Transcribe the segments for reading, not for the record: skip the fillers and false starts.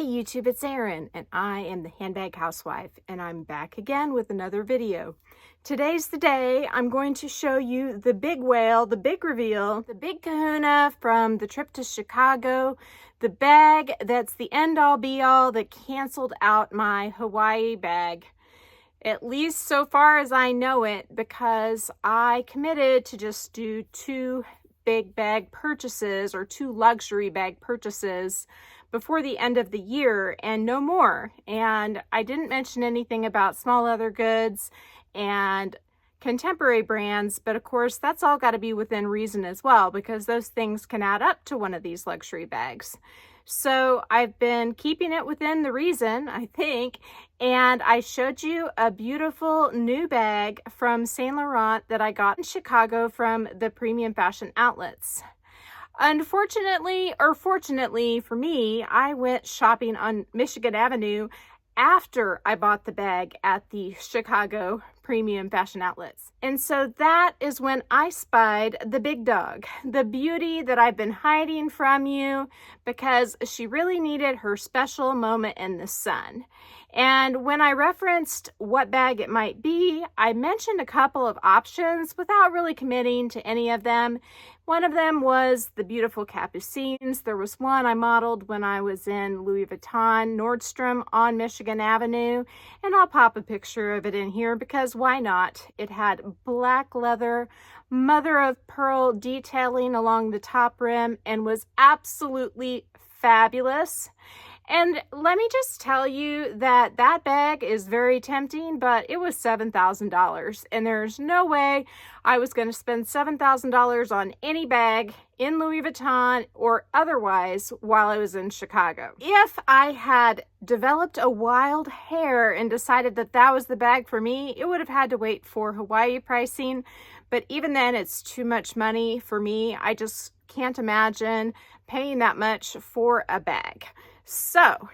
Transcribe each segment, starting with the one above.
YouTube, it's Erin, and I am the Handbag Housewife, and I'm back again with another video. Today's the day I'm going to show you the big whale, the big reveal, the big kahuna from the trip to Chicago, the bag that's the end-all be-all that canceled out my Hawaii bag, at least so far as I know it, because I committed to just do two big bag purchases or two luxury bag purchases before the end of the year and no more. And I didn't mention anything about small leather goods and contemporary brands, but of course that's all got to be within reason as well, because those things can add up to one of these luxury bags. So I've been keeping it within the reason, I think, and I showed you a beautiful new bag from Saint Laurent that I got in Chicago from the premium fashion outlets. Unfortunately, or fortunately for me, I went shopping on Michigan Avenue after I bought the bag at the Chicago premium fashion outlets. And so that is when I spied the big dog, the beauty that I've been hiding from you because she really needed her special moment in the sun. And when I referenced what bag it might be, I mentioned a couple of options without really committing to any of them. One of them was the beautiful capucines. There was one I modeled when I was in Louis Vuitton, Nordstrom on Michigan Avenue, and I'll pop a picture of it in here because why not? It had black leather, mother of pearl detailing along the top rim and was absolutely fabulous. And let me just tell you that that bag is very tempting, but it was $7,000 and there's no way I was going to spend $7,000 on any bag in Louis Vuitton or otherwise while I was in Chicago. If I had developed a wild hair and decided that that was the bag for me, it would have had to wait for Hawaii pricing. But even then, it's too much money for me. I just can't imagine paying that much for a bag. So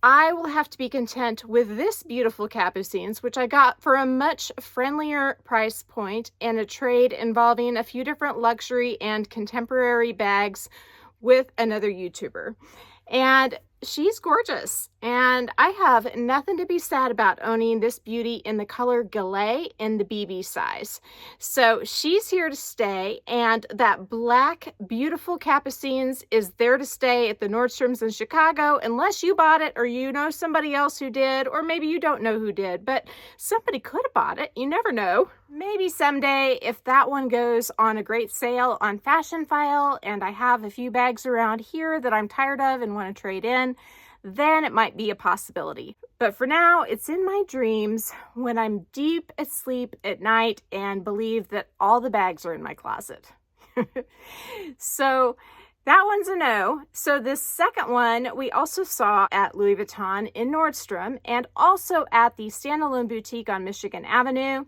I will have to be content with this beautiful capucines, which I got for a much friendlier price point and a trade involving a few different luxury and contemporary bags with another YouTuber. And she's gorgeous, and I have nothing to be sad about owning this beauty in the color Gallet in the BB size. So she's here to stay, and that black beautiful capucines is there to stay at the Nordstroms in Chicago, unless you bought it or you know somebody else who did, or maybe you don't know who did, but somebody could have bought it. You never know. Maybe someday, if that one goes on a great sale on Fashionphile and I have a few bags around here that I'm tired of and want to trade in, then it might be a possibility. But for now, it's in my dreams when I'm deep asleep at night and believe that all the bags are in my closet. So that one's a no. So this second one we also saw at Louis Vuitton in Nordstrom and also at the standalone boutique on Michigan Avenue.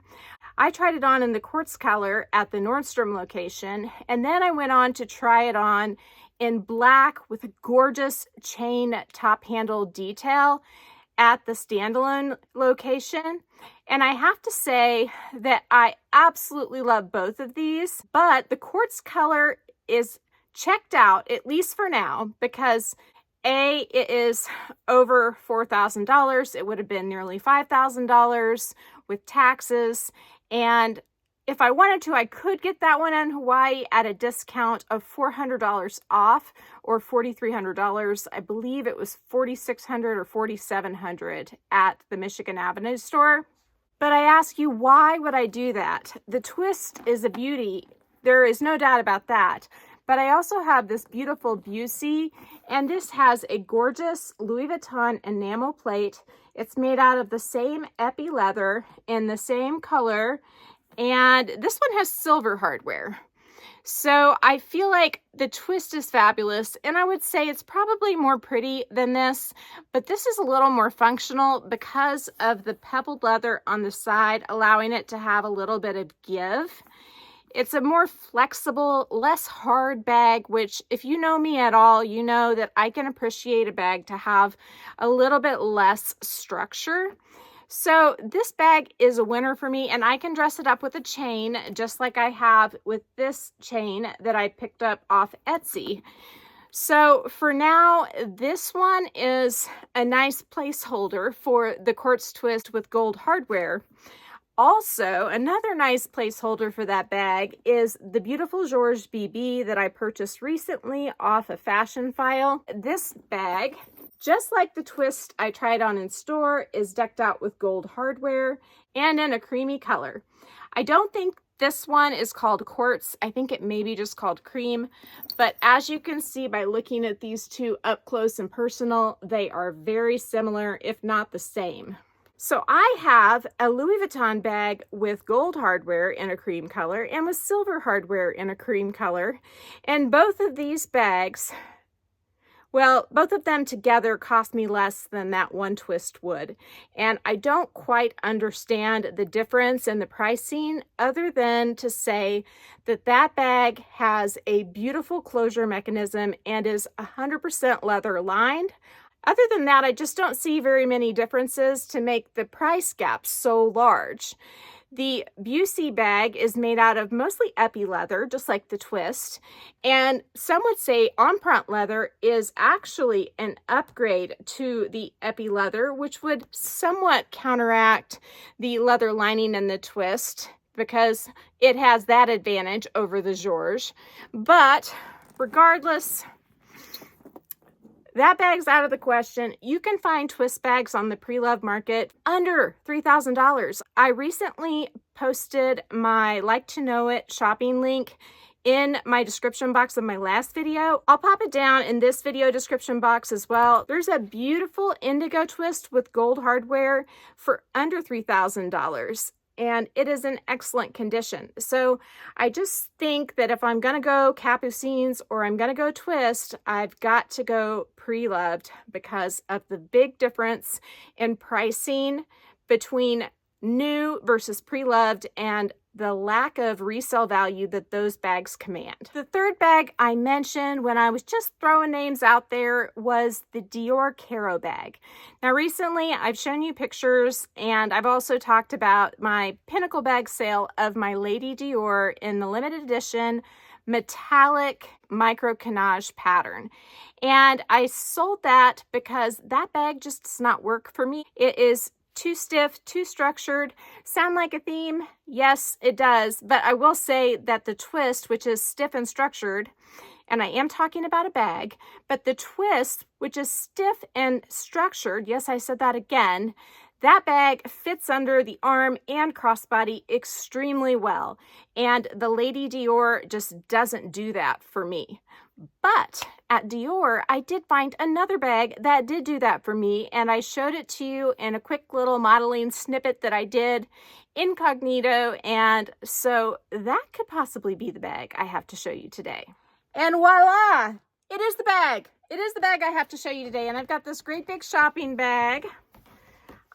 I tried it on in the quartz color at the Nordstrom location, and then I went on to try it on in black with a gorgeous chain top handle detail at the standalone location. And I have to say that I absolutely love both of these, but the quartz color is checked out, at least for now, because A, it is over $4,000. It would have been nearly $5,000 with taxes. And if I wanted to, I could get that one in Hawaii at a discount of $400 off or $4,300. I believe it was $4,600 or $4,700 at the Michigan Avenue store. But I ask you, why would I do that? The twist is a beauty. There is no doubt about that. But I also have this beautiful Busey, and this has a gorgeous Louis Vuitton enamel plate. It's made out of the same epi leather in the same color, and this one has silver hardware. So I feel like the twist is fabulous, and I would say it's probably more pretty than this, but this is a little more functional because of the pebbled leather on the side, allowing it to have a little bit of give. It's a more flexible, less hard bag, which if you know me at all, you know that I can appreciate a bag to have a little bit less structure. So this bag is a winner for me, and I can dress it up with a chain just like I have with this chain that I picked up off Etsy. So for now, this one is a nice placeholder for the quartz twist with gold hardware. Also, another nice placeholder for that bag is the beautiful Georges BB that I purchased recently off of Fashionphile. This bag, just like the twist I tried on in store, is decked out with gold hardware and in a creamy color. I don't think this one is called quartz. I think it may be just called cream. But as you can see by looking at these two up close and personal, they are very similar, if not the same. So I have a Louis Vuitton bag with gold hardware in a cream color and with silver hardware in a cream color. And both of these bags, well, both of them together cost me less than that one twist would. And I don't quite understand the difference in the pricing other than to say that that bag has a beautiful closure mechanism and is 100% leather lined. Other than that, I just don't see very many differences to make the price gap so large. The Busey bag is made out of mostly epi leather, just like the twist. And some would say on-front leather is actually an upgrade to the epi leather, which would somewhat counteract the leather lining in the twist because it has that advantage over the Georges. But regardless, that bag's out of the question. You can find twist bags on the pre-loved market under $3,000. I recently posted my Like to Know It shopping link in my description box of my last video. I'll pop it down in this video description box as well. There's a beautiful indigo twist with gold hardware for under $3,000. And it is in excellent condition. So I just think that if I'm going to go capucines or I'm going to go twist, I've got to go pre-loved because of the big difference in pricing between new versus pre-loved and the lack of resale value that those bags command. The third bag I mentioned when I was just throwing names out there was the Dior Caro bag. Now recently I've shown you pictures and I've also talked about my Pinnacle bag sale of my Lady Dior in the limited edition metallic micro canage pattern. And I sold that because that bag just does not work for me. It is too stiff, too structured. Sound like a theme? Yes, it does. But I will say that the twist, which is stiff and structured, and I am talking about a bag, but the twist, which is stiff and structured, yes, I said that again, that bag fits under the arm and crossbody extremely well. And the Lady Dior just doesn't do that for me. But at Dior, I did find another bag that did do that for me, and I showed it to you in a quick little modeling snippet that I did incognito, and so that could possibly be the bag I have to show you today. And voila! It is the bag! It is the bag I have to show you today, and I've got this great big shopping bag.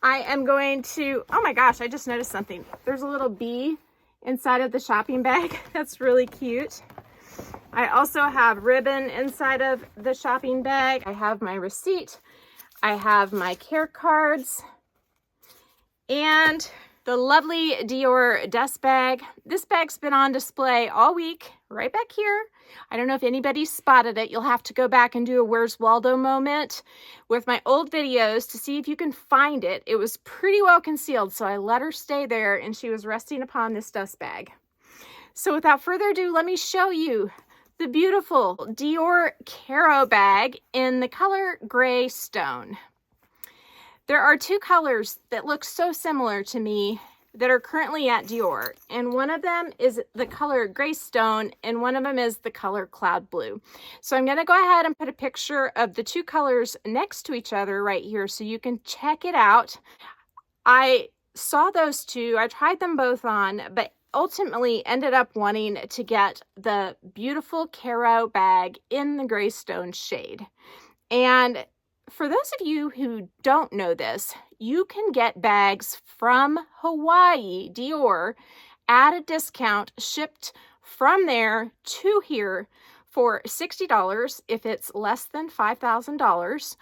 I am going to, oh my gosh, I just noticed something. There's a little bee inside of the shopping bag. That's really cute. I also have ribbon inside of the shopping bag. I have my receipt. I have my care cards and the lovely Dior dust bag. This bag's been on display all week, right back here. I don't know if anybody spotted it. You'll have to go back and do a Where's Waldo moment with my old videos to see if you can find it. It was pretty well concealed, so I let her stay there and she was resting upon this dust bag. So without further ado, let me show you the beautiful Dior Caro bag in the color Gray Stone. There are two colors that look so similar to me that are currently at Dior, and one of them is the color Gray Stone and one of them is the color Cloud Blue. So I'm going to go ahead and put a picture of the two colors next to each other right here so you can check it out. I saw those two, I tried them both on, but ultimately ended up wanting to get the beautiful Caro bag in the Gray Stone shade. And for those of you who don't know this, you can get bags from Hawaii, Dior, at a discount shipped from there to here for $60 if it's less than $5,000,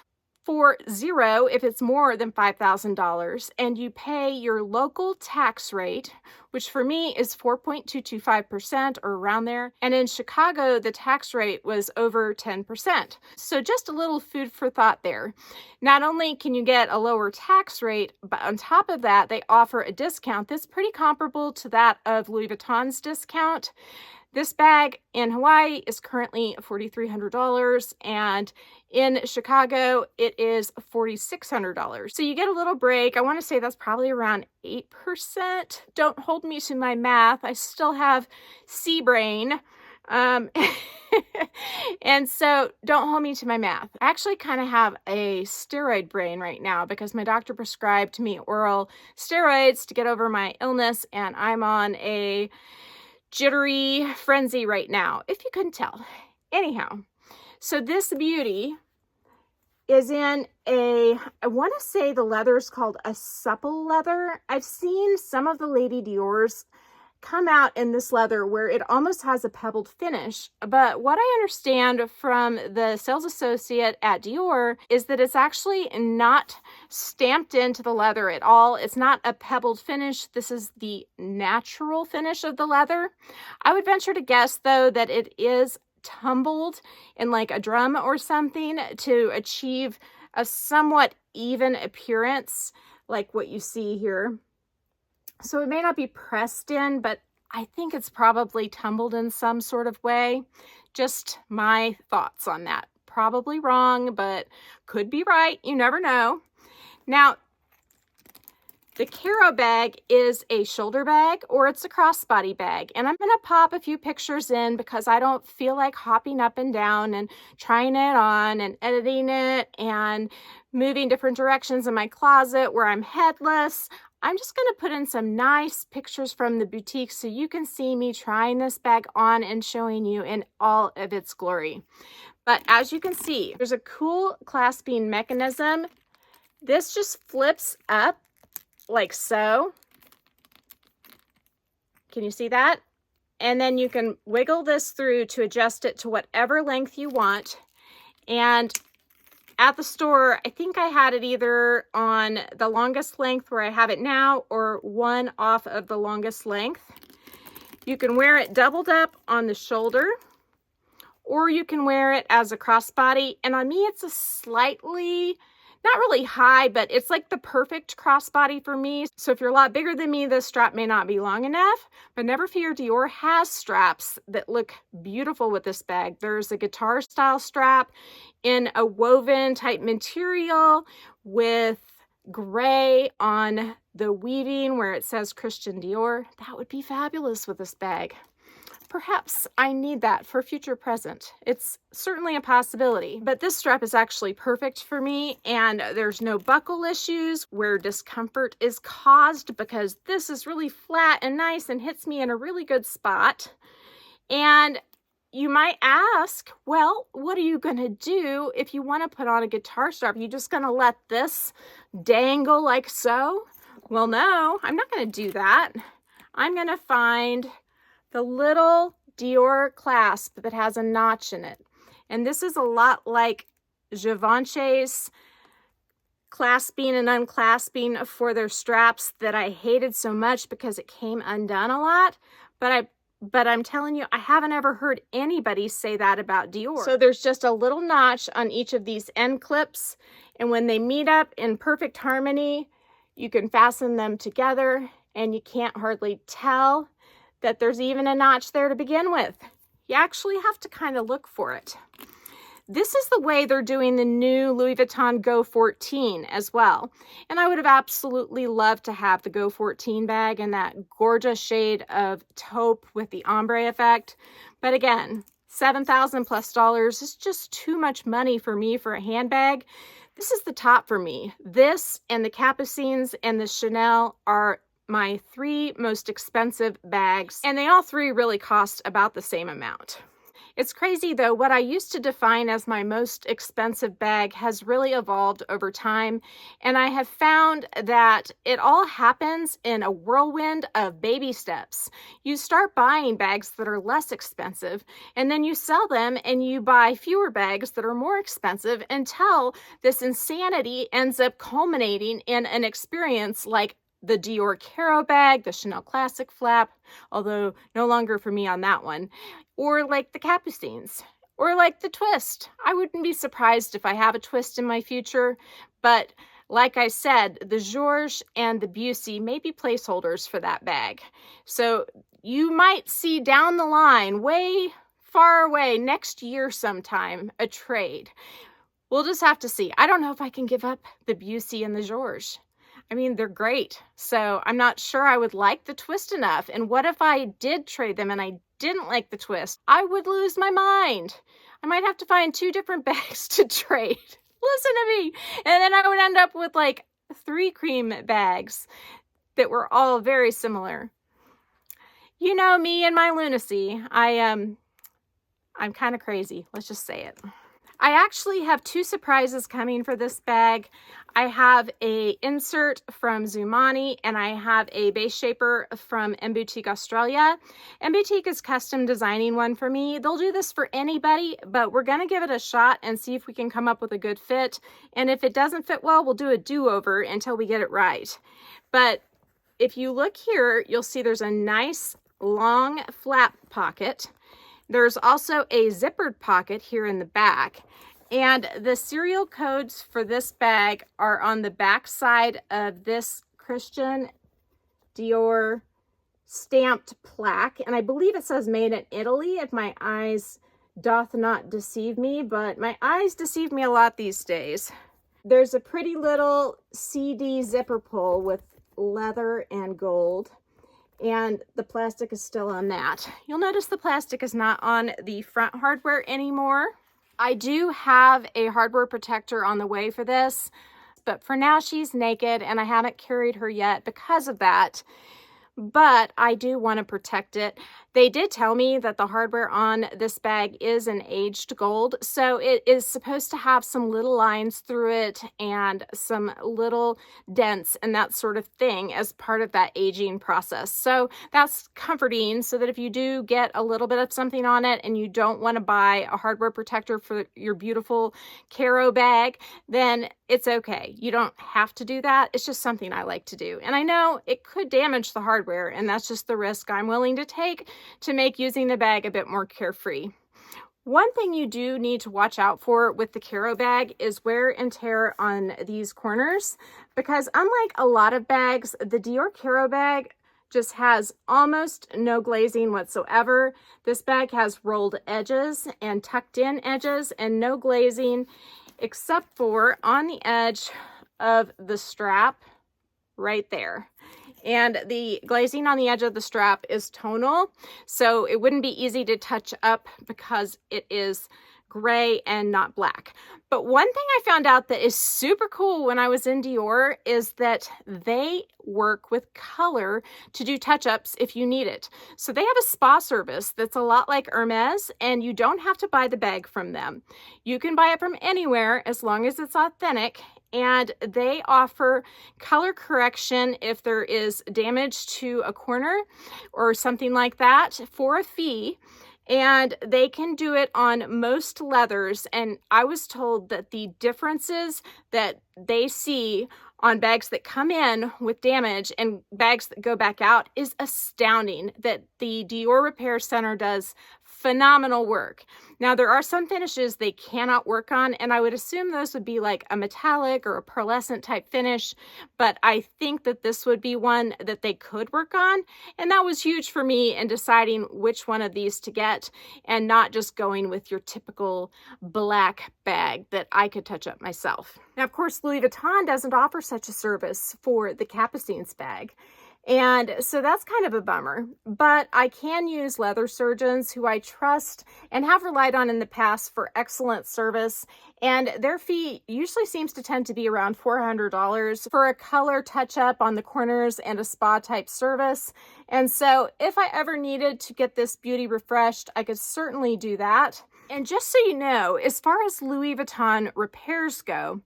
for $0 if it's more than $5,000, and you pay your local tax rate, which for me is 4.225% or around there. And in Chicago, the tax rate was over 10%. So just a little food for thought there. Not only can you get a lower tax rate, but on top of that, they offer a discount that's pretty comparable to that of Louis Vuitton's discount. This bag in Hawaii is currently $4,300, and in Chicago, it is $4,600. So you get a little break. I want to say that's probably around 8%. Don't hold me to my math. I still have sea brain. And so don't hold me to my math. I actually kind of have a steroid brain right now because my doctor prescribed me oral steroids to get over my illness, and I'm on a jittery frenzy right now, if you couldn't tell. Anyhow, so this beauty is in I want to say the leather is called a supple leather. I've seen some of the Lady Dior's come out in this leather where it almost has a pebbled finish, but what I understand from the sales associate at Dior is that it's actually not stamped into the leather at all. It's not a pebbled finish. This is the natural finish of the leather. I would venture to guess though that it is tumbled in like a drum or something to achieve a somewhat even appearance like what you see here. So it may not be pressed in, but I think it's probably tumbled in some sort of way. Just my thoughts on that. Probably wrong, but could be right. You never know. Now, the Caro bag is a shoulder bag or it's a crossbody bag. And I'm going to pop a few pictures in because I don't feel like hopping up and down and trying it on and editing it and moving different directions in my closet where I'm headless. I'm just going to put in some nice pictures from the boutique so you can see me trying this bag on and showing you in all of its glory. But as you can see, there's a cool clasping mechanism. This just flips up like so. Can you see that? And then you can wiggle this through to adjust it to whatever length you want. And at the store, I think I had it either on the longest length where I have it now or one off of the longest length. You can wear it doubled up on the shoulder or you can wear it as a crossbody. And on me, it's a slightly, not really high, but it's like the perfect crossbody for me. So if you're a lot bigger than me, this strap may not be long enough, but never fear, Dior has straps that look beautiful with this bag. There's a guitar style strap in a woven type material with gray on the weaving where it says Christian Dior. That would be fabulous with this bag. Perhaps I need that for future present. It's certainly a possibility, but this strap is actually perfect for me and there's no buckle issues where discomfort is caused because this is really flat and nice and hits me in a really good spot. And you might ask, well, what are you going to do if you want to put on a guitar strap? Are you just going to let this dangle like so? Well, no, I'm not going to do that. I'm going to find the little Dior clasp that has a notch in it. And this is a lot like Givenchy's clasping and unclasping for their straps that I hated so much because it came undone a lot. But I'm telling you, I haven't ever heard anybody say that about Dior. So there's just a little notch on each of these end clips. And when they meet up in perfect harmony, you can fasten them together and you can't hardly tell that there's even a notch there to begin with. You actually have to kind of look for it. This is the way they're doing the new Louis Vuitton Go 14 as well. And I would have absolutely loved to have the Go 14 bag in that gorgeous shade of taupe with the ombre effect. But again, $7,000 plus is just too much money for me for a handbag. This is the top for me. This and the Capucines and the Chanel are my three most expensive bags, and they all three really cost about the same amount. It's crazy though, what I used to define as my most expensive bag has really evolved over time, and I have found that it all happens in a whirlwind of baby steps. You start buying bags that are less expensive, and then you sell them and you buy fewer bags that are more expensive until this insanity ends up culminating in an experience like the Dior Caro bag, the Chanel Classic flap, although no longer for me on that one, or like the Capucines, or like the twist. I wouldn't be surprised if I have a twist in my future, but like I said, the Georges and the Busey may be placeholders for that bag. So you might see down the line, way far away, next year sometime, a trade. We'll just have to see. I don't know if I can give up the Busey and the Georges. I mean, they're great. So I'm not sure I would like the twist enough. And what if I did trade them and I didn't like the twist? I would lose my mind. I might have to find 2 different bags to trade. Listen to me. And then I would end up with like 3 cream bags that were all very similar. You know me and my lunacy. I'm kind of crazy. Let's just say it. I actually have 2 surprises coming for this bag. I have a insert from Zumani and I have a base shaper from M Boutique Australia. M Boutique is custom designing one for me. They'll do this for anybody, but we're going to give it a shot and see if we can come up with a good fit. And if it doesn't fit well, we'll do a do-over until we get it right. But if you look here, you'll see there's a nice long flap pocket. There's also a zippered pocket here in the back. And the serial codes for this bag are on the back side of this Christian Dior stamped plaque. And I believe it says made in Italy, if my eyes doth not deceive me, but my eyes deceive me a lot these days. There's a pretty little CD zipper pull with leather and gold. And the plastic is still on that. You'll notice the plastic is not on the front hardware anymore. I do have a hardware protector on the way for this, but for now she's naked and I haven't carried her yet because of that. But I do want to protect it. They did tell me that the hardware on this bag is an aged gold, so it is supposed to have some little lines through it and some little dents and that sort of thing as part of that aging process. So that's comforting, so that if you do get a little bit of something on it and you don't want to buy a hardware protector for your beautiful Caro bag, then it's okay. You don't have to do that. It's just something I like to do. And I know it could damage the hardware, and that's just the risk I'm willing to take to make using the bag a bit more carefree. One thing you do need to watch out for with the Caro bag is wear and tear on these corners, because unlike a lot of bags, the Dior Caro bag just has almost no glazing whatsoever. This bag has rolled edges and tucked in edges and no glazing, except for on the edge of the strap right there. And the glazing on the edge of the strap is tonal, so it wouldn't be easy to touch up because it is gray and not black. But one thing I found out that is super cool when I was in Dior is that they work with color to do touch-ups if you need it. So they have a spa service that's a lot like Hermes, and you don't have to buy the bag from them. You can buy it from anywhere as long as it's authentic, and they offer color correction if there is damage to a corner or something like that for a fee. And they can do it on most leathers. And I was told that the differences that they see on bags that come in with damage and bags that go back out is astounding. That the Dior Repair Center does phenomenal work. Now, there are some finishes they cannot work on, and I would assume those would be like a metallic or a pearlescent type finish, but I think that this would be one that they could work on, and that was huge for me in deciding which one of these to get and not just going with your typical black bag that I could touch up myself. Now, of course, Louis Vuitton doesn't offer such a service for the Capucines bag. And so that's kind of a bummer, but I can use leather surgeons who I trust and have relied on in the past for excellent service. And their fee usually seems to tend to be around $400 for a color touch-up on the corners and a spa type service. And so if I ever needed to get this beauty refreshed, I could certainly do that. And just so you know, as far as Louis Vuitton repairs go,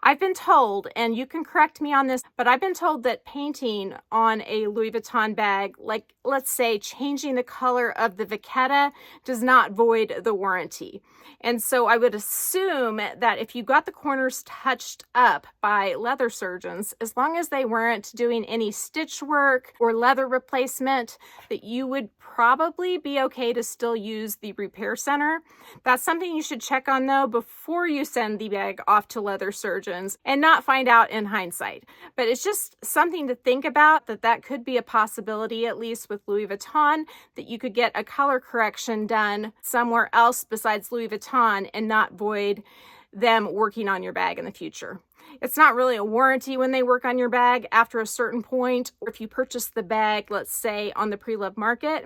I've been told, and you can correct me on this, but I've been told that painting on a Louis Vuitton bag, like let's say changing the color of the vachetta, does not void the warranty. And so I would assume that if you got the corners touched up by leather surgeons, as long as they weren't doing any stitch work or leather replacement, that you would probably be okay to still use the repair center. That's something you should check on though before you send the bag off to leather surgeons and not find out in hindsight. But it's just something to think about, that could be a possibility, at least with Louis Vuitton, that you could get a color correction done somewhere else besides Louis Vuitton and not void them working on your bag in the future. It's not really a warranty when they work on your bag after a certain point, or if you purchase the bag, let's say on the pre-loved market,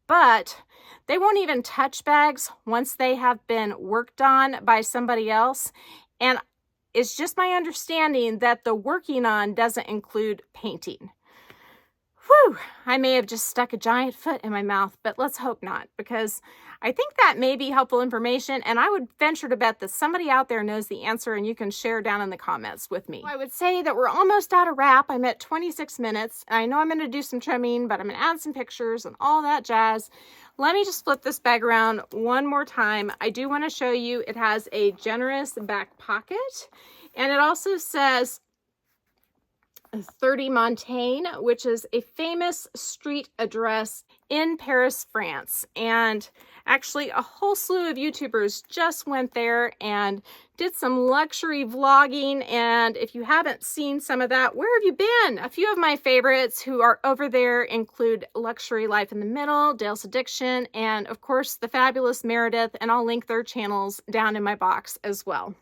but they won't even touch bags once they have been worked on by somebody else. And it's just my understanding that the working on doesn't include painting. Whew, I may have just stuck a giant foot in my mouth, but let's hope not, because I think that may be helpful information, and I would venture to bet that somebody out there knows the answer, and you can share down in the comments with me. I would say that we're almost out of wrap. I'm at 26 minutes, and I know I'm going to do some trimming, but I'm going to add some pictures and all that jazz. Let me just flip this bag around one more time. I do want to show you it has a generous back pocket, and it also says 30 Montaigne, which is a famous street address in Paris, France. And actually a whole slew of YouTubers just went there and did some luxury vlogging. And if you haven't seen some of that, where have you been? A few of my favorites who are over there include Luxury Life in the Middle, Dale's Addiction, and of course the fabulous Meredith, and I'll link their channels down in my box as well.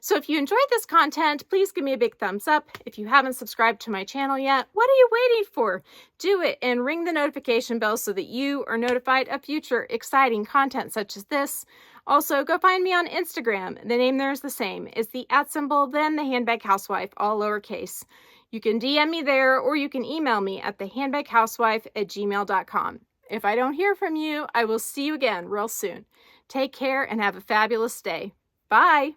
So if you enjoyed this content, please give me a big thumbs up. If you haven't subscribed to my channel yet, what are you waiting for? Do it and ring the notification bell so that you are notified of future exciting content such as this. Also, go find me on Instagram. The name there is the same. It's the @ then the Handbag Housewife, all lowercase. You can DM me there, or you can email me at thehandbaghousewife@gmail.com. If I don't hear from you, I will see you again real soon. Take care and have a fabulous day. Bye.